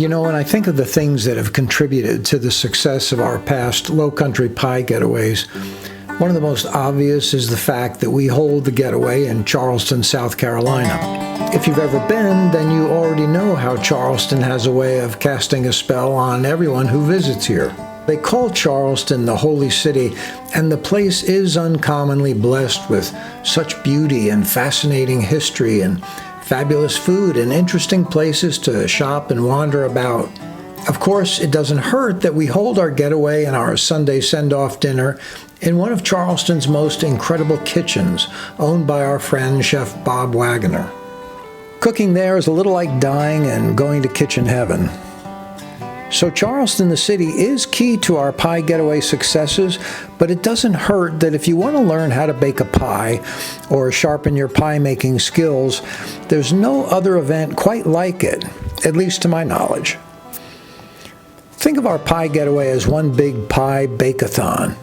You know, when I think of the things that have contributed to the success of our past Lowcountry pie getaways, one of the most obvious is the fact that we hold the Getaway in Charleston, South Carolina. If you've ever been, then you already know how Charleston has a way of casting a spell on everyone who visits here. They call Charleston the Holy City, and the place is uncommonly blessed with such beauty and fascinating history and fabulous food and interesting places to shop and wander about. Of course, it doesn't hurt that we hold our Getaway and our Sunday send-off dinner in one of Charleston's most incredible kitchens, owned by our friend Chef Bob Wagoner. Cooking there is a little like dying and going to kitchen heaven. So Charleston, the city, is key to our pie getaway successes, but it doesn't hurt that if you want to learn how to bake a pie or sharpen your pie-making skills, there's no other event quite like it, at least to my knowledge. Think of our pie getaway as one big pie bake-a-thon.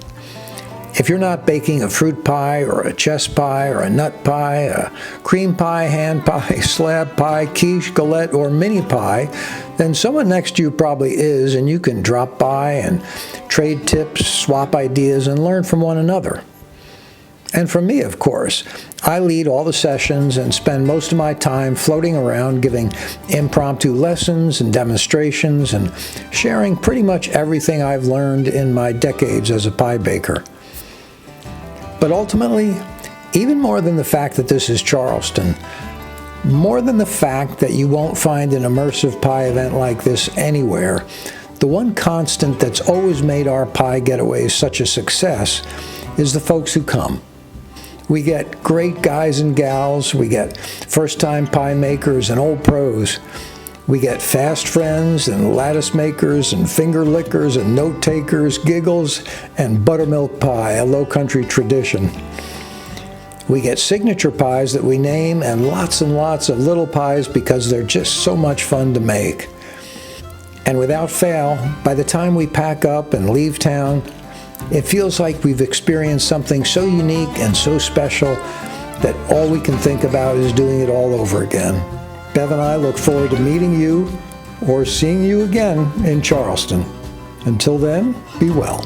If you're not baking a fruit pie or a chess pie or a nut pie, a cream pie, hand pie, slab pie, quiche, galette, or mini pie, then someone next to you probably is, and you can drop by and trade tips, swap ideas, and learn from one another. And from me, of course. I lead all the sessions and spend most of my time floating around giving impromptu lessons and demonstrations and sharing pretty much everything I've learned in my decades as a pie baker. But ultimately, even more than the fact that this is Charleston, more than the fact that you won't find an immersive pie event like this anywhere, the one constant that's always made our pie getaways such a success is the folks who come. We get great guys and gals, we get first-time pie makers and old pros. We get fast friends and lattice makers and finger lickers and note takers, giggles, and buttermilk pie, a Lowcountry tradition. We get signature pies that we name and lots of little pies because they're just so much fun to make. And without fail, by the time we pack up and leave town, it feels like we've experienced something so unique and so special that all we can think about is doing it all over again. Bev and I look forward to meeting you or seeing you again in Charleston. Until then, be well.